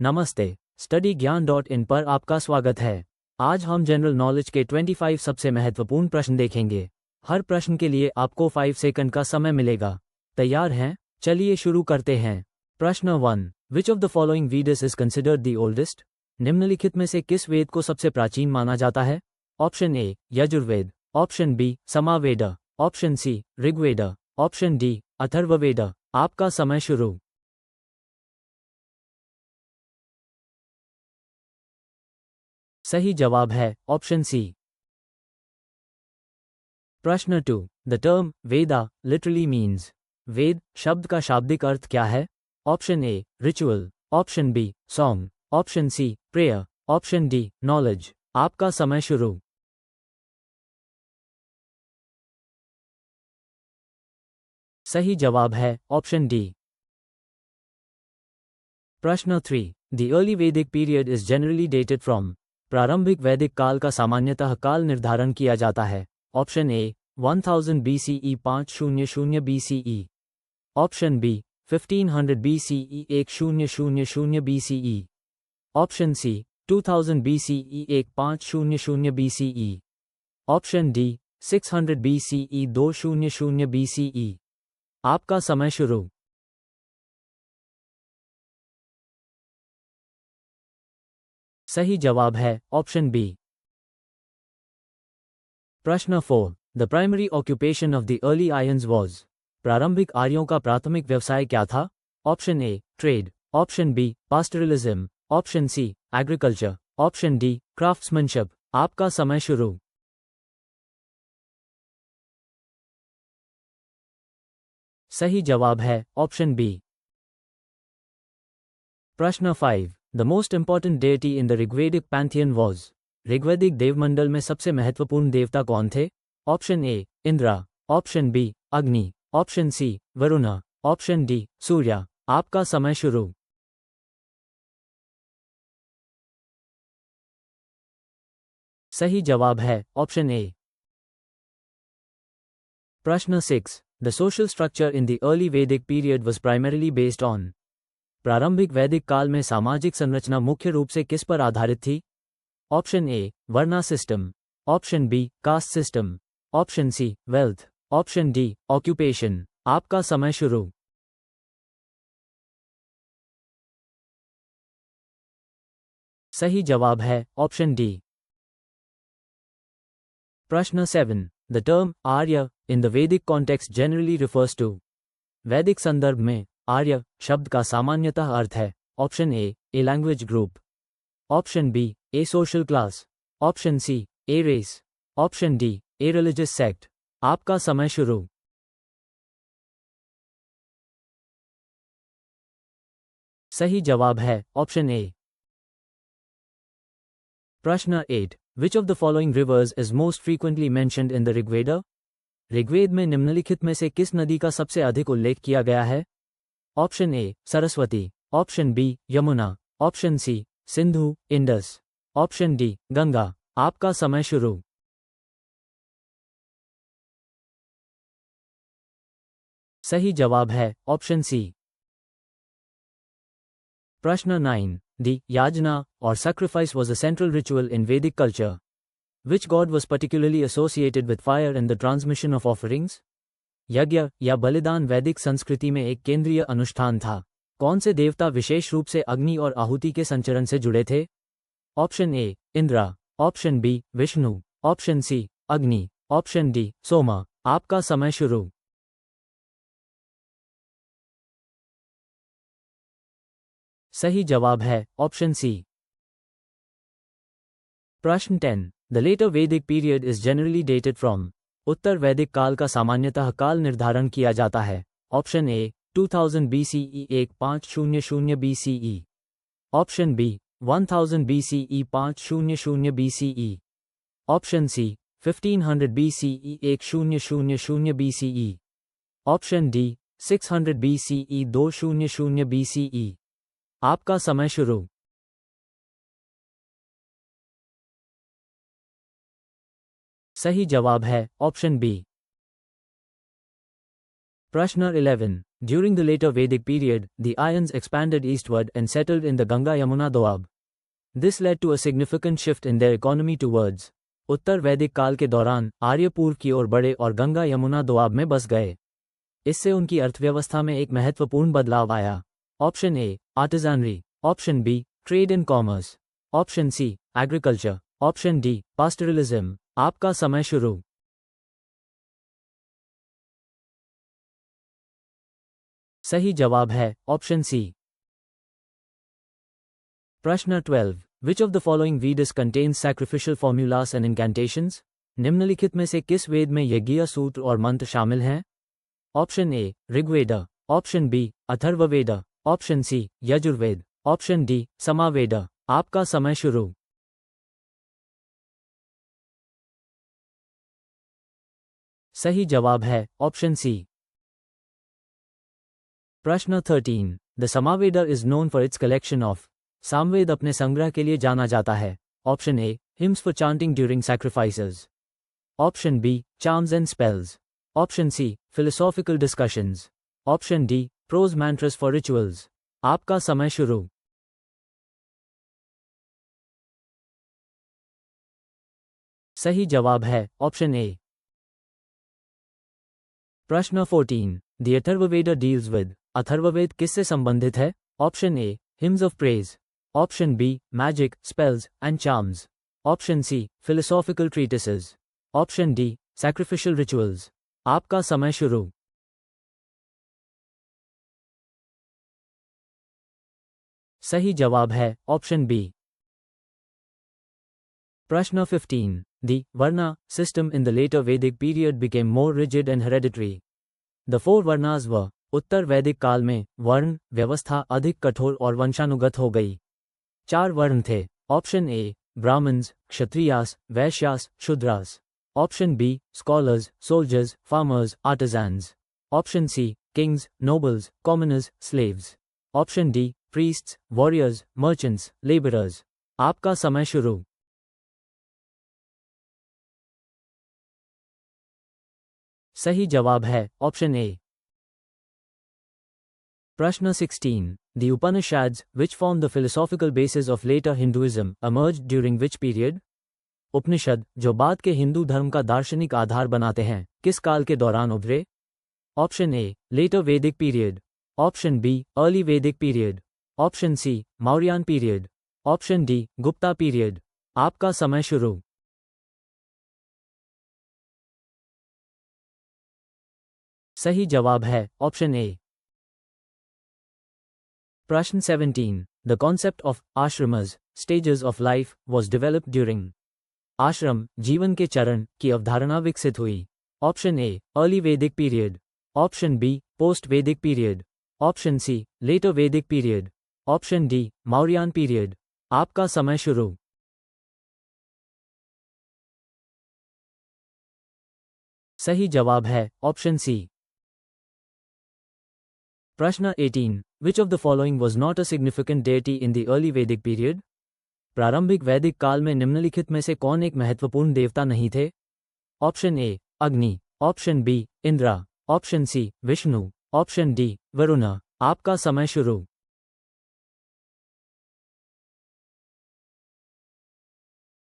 नमस्ते, स्टडी ज्ञान .in पर आपका स्वागत है। आज हम जनरल नॉलेज के 25 सबसे महत्वपूर्ण प्रश्न देखेंगे। हर प्रश्न के लिए आपको 5 सेकंड का समय मिलेगा। तैयार हैं? चलिए शुरू करते हैं। प्रश्न 1, विच of the following Vedas is considered the oldest? निम्नलिखित में से किस वेद को सबसे प्राचीन माना जाता है? Option A Yajurveda, option B Samaveda, option C Rigveda, option D Atharvaveda. आपका समय शुरू। सही जवाब है ऑप्शन सी। प्रश्न 2, the term Veda literally means. Veda शब्द का शाब्दिक अर्थ क्या है? Option A ritual, option B song, option C prayer, option D knowledge. आपका समय शुरू। सही जवाब है ऑप्शन डी। प्रश्न 3, the early Vedic period is generally dated from. प्रारंभिक वैदिक काल का सामान्यतः काल निर्धारण किया जाता है। Option A 1000 BCE 500 BCE, option B 1500 BCE 1000 BCE, option C 2000 BCE 1500 BCE, option D 600 BCE 200 BCE। आपका समय शुरू। सही जवाब है ऑप्शन बी। प्रश्न 4, the primary occupation of the early Aryans was. प्रारंभिक आर्यों का प्राथमिक व्यवसाय क्या था? Option A trade, option B pastoralism, option C agriculture, option D craftsmanship. आपका समय शुरू। सही जवाब है ऑप्शन बी। प्रश्न 5, the most important deity in the Rigvedic pantheon was. ऋग्वैदिक देवमंडल में सबसे महत्वपूर्ण देवता कौन थे? Option A Indra, option B Agni, option C Varuna, option D Surya. आपका समय शुरू। सही जवाब है ऑप्शन ए। प्रश्न 6, the social structure in the early Vedic period was primarily based on. प्रारंभिक वैदिक काल में सामाजिक संरचना मुख्य रूप से किस पर आधारित थी? Option A varna system, option B caste system, option C wealth, option D occupation. आपका समय शुरू। सही जवाब है ऑप्शन डी। प्रश्न 7, the term Arya in the Vedic context generally refers to. वैदिक संदर्भ में आर्य शब्द का सामान्यतः अर्थ है। Option A language group, option B a social class, option C a race, option D a religious sect. आपका समय शुरू। सही जवाब है ऑप्शन ए। प्रश्न 8, which of the following rivers is most frequently mentioned in the Rigveda? Rigveda में निम्नलिखित में से किस नदी का सबसे अधिक उल्लेख किया गया है? Option A Saraswati, option B Yamuna, option C Sindhu Indus, option D Ganga. आपका समय शुरू। सही जवाब है ऑप्शन सी। प्रश्न 9, द याजना और sacrifice was a central ritual in Vedic culture. Which god was particularly associated with fire and the transmission of offerings? यज्ञ या बलिदान वैदिक संस्कृति में एक केंद्रीय अनुष्ठान था। कौन से देवता विशेष रूप से अग्नि और आहुति के संचरण से जुड़े थे? Option A Indra, option B Vishnu, option C Agni, option D Soma. आपका समय शुरू। सही जवाब है ऑप्शन सी। प्रश्न 10, the later Vedic period is generally dated from. उत्तर वैदिक काल का सामान्यतः काल निर्धारण किया जाता है। Option A 2000 BCE 1500 BCE, option B 1000 BCE 500 BCE, option C 1500 BCE 1000 BCE, option D 600 BCE 200 BCE। आपका समय शुरू। सही जवाब है ऑप्शन बी। प्रश्न 11, During the later Vedic period, the Aryans expanded eastward and settled in the Ganga-Yamuna doab. This led to a significant shift in their economy towards उत्तर वैदिक काल के दौरान आर्य पूर्व की ओर बढ़े और गंगा यमुना दोआब में बस गए। इससे उनकी अर्थव्यवस्था में एक महत्वपूर्ण बदलाव आया। Option A artisanry, option B trade and commerce, option C agriculture, option D pastoralism. आपका समय शुरू। सही जवाब है ऑप्शन सी। प्रश्न 12। Which of the following Vedas contains sacrificial formulas and incantations? निम्नलिखित में से किस वेद में यज्ञीय सूत्र और मंत्र शामिल हैं? Option A Rigveda, option B Atharvaveda, option C Yajurveda, option D Samaveda. आपका समय शुरू। सही जवाब है ऑप्शन सी। प्रश्न 13। The Samaveda is known for its collection of. Samaveda अपने संग्रह के लिए जाना जाता है। Option A hymns for chanting during sacrifices, option B charms and spells, option C philosophical discussions, option D prose mantras for rituals. आपका समय शुरू। सही जवाब है ऑप्शन ए। प्रश्न 14। The Atharvaveda deals with. Atharvaveda किससे संबंधित है? Option A hymns of praise, option B magic, spells and charms, option C philosophical treatises, option D sacrificial rituals. आपका समय शुरू। सही जवाब है ऑप्शन बी। प्रश्न 15। The Varna system in the later Vedic period became more rigid and hereditary. The four Varnas were उत्तर वैदिक काल में वर्ण व्यवस्था अधिक कठोर और वंशानुगत हो गई। 4 वर्ण थे। Option A Brahmins, Kshatriyas, Vaishyas, Shudras, option B scholars, soldiers, farmers, artisans, option C kings, nobles, commoners, slaves, option D priests, warriors, merchants, labourers. आपका समय शुरू। सही जवाब है ऑप्शन ए। प्रश्न 16। The Upanishads, which form the philosophical basis of later Hinduism, emerged during which period? उपनिषद, जो बाद के हिंदू धर्म का दार्शनिक आधार बनाते हैं, किस काल के दौरान उभरे? Option A later Vedic period, option B early Vedic period, option C Mauryan period, option D Gupta period. आपका समय शुरू। सही जवाब है ऑप्शन ए। प्रश्न 17। The concept of ashramas, stages of life, was developed during। आश्रम, जीवन के चरण की अवधारणा विकसित हुई। Option A early Vedic period, option B post वैदिक period, option C later Vedic period, option D Mauryan period. आपका समय शुरू। सही जवाब है ऑप्शन सी। प्रश्न 18। Which of the following was not a significant deity in the early Vedic period? प्रारंभिक वैदिक काल में निम्नलिखित में से कौन एक महत्वपूर्ण देवता नहीं थे? Option A Agni, option B Indra, option C Vishnu, option D Varuna. आपका समय शुरू।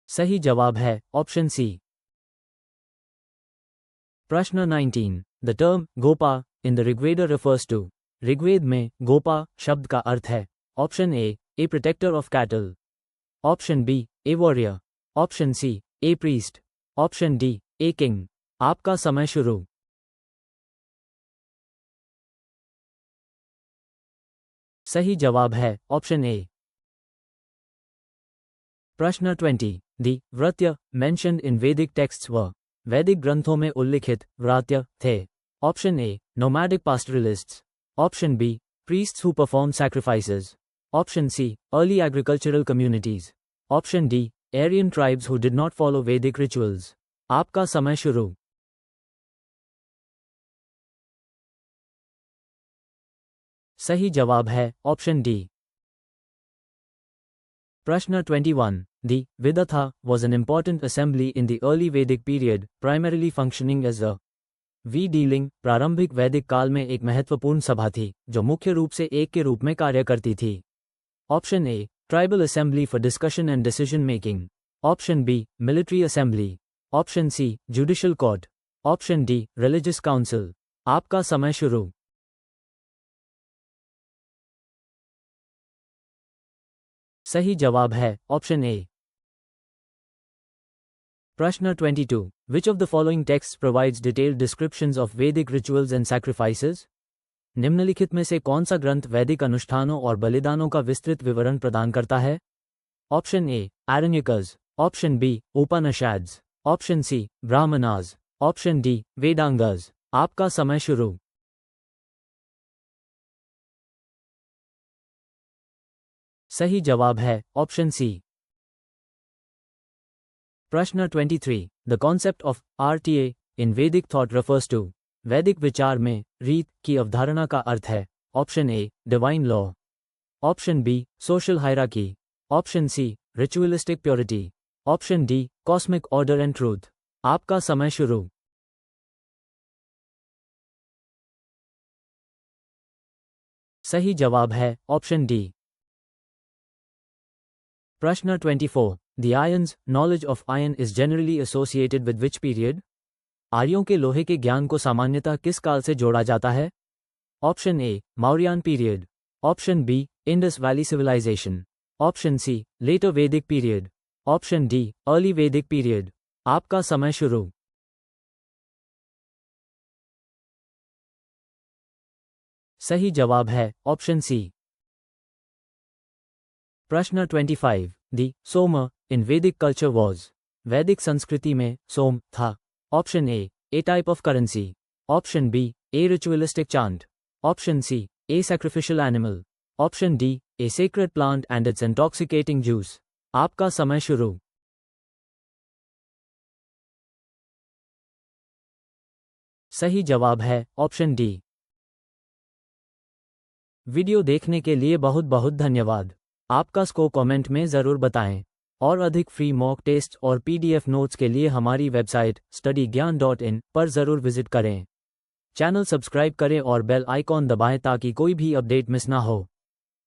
सही जवाब है ऑप्शन सी। प्रश्न 19। The term Gopa in the Rigveda refers to। Rigveda में गोपा शब्द का अर्थ है। Option A protector of cattle, option B a warrior, option C a priest, option D a king. आपका समय शुरू। सही जवाब है ऑप्शन ए। प्रश्न 20। दी व्रत्य मेंशन्ड इन वैदिक टेक्स्ट्स व। वैदिक ग्रंथों में उल्लिखित व्रात्य थे। Option A nomadic pastoralists, option B priests who perform sacrifices, option C early agricultural communities, option D Aryan tribes who did not follow Vedic rituals। आपका समय शुरू। सही जवाब है ऑप्शन डी। प्रश्न 21। The Vidatha was an important assembly in the early Vedic period, primarily functioning as a। वी डीलिंग प्रारंभिक वैदिक काल में एक महत्वपूर्ण सभा थी जो मुख्य रूप से एक के रूप में कार्य करती थी। Option A tribal assembly for discussion and decision making. Option B military assembly. Option C judicial court. Option D religious council. आपका समय शुरू। सही जवाब है ऑप्शन ए। प्रश्न 22 विच of the following text provides detailed descriptions of वैदिक rituals and sacrifices. निम्नलिखित में से कौन सा ग्रंथ वैदिक अनुष्ठानों और बलिदानों का विस्तृत विवरण प्रदान करता है। Option A Aranyakas. Option B Upanishads. Option C Brahmanas. Option D Vedangas. आपका समय शुरू। सही जवाब है ऑप्शन सी। प्रश्न 23 the concept of RTA in Vedic thought refers to. वैदिक विचार में रीत की अवधारणा का अर्थ है। Option A divine law. Option B social hierarchy. Option C ritualistic purity. Option D cosmic order and truth. आपका समय शुरू। सही जवाब है ऑप्शन डी। प्रश्न 24 the ions knowledge of ion is generally associated with which period. आर्यों के लोहे के ज्ञान को सामान्यतः किस काल से जोड़ा जाता है। Option A Mauryan period. Option B Indus Valley Civilisation. Option C later Vedic period. Option D early Vedic period. आपका समय शुरू। सही जवाब है ऑप्शन सी। प्रश्न 25 दी सोम इन वैदिक कल्चर वॉज। वैदिक संस्कृति में सोम था। Option A type of currency. Option B a ritualistic chant. Option C a sacrificial animal. Option D a sacred plant and its intoxicating juice. आपका समय शुरू। सही जवाब है ऑप्शन डी। वीडियो देखने के लिए बहुत बहुत धन्यवाद। आपका स्कोर कमेंट में ज़रूर बताएं और अधिक फ्री मॉक टेस्ट और पीडीएफ नोट्स के लिए हमारी वेबसाइट studyGyan.in पर ज़रूर विजिट करें। चैनल सब्सक्राइब करें और बेल आइकॉन दबाएं ताकि कोई भी अपडेट मिस ना हो।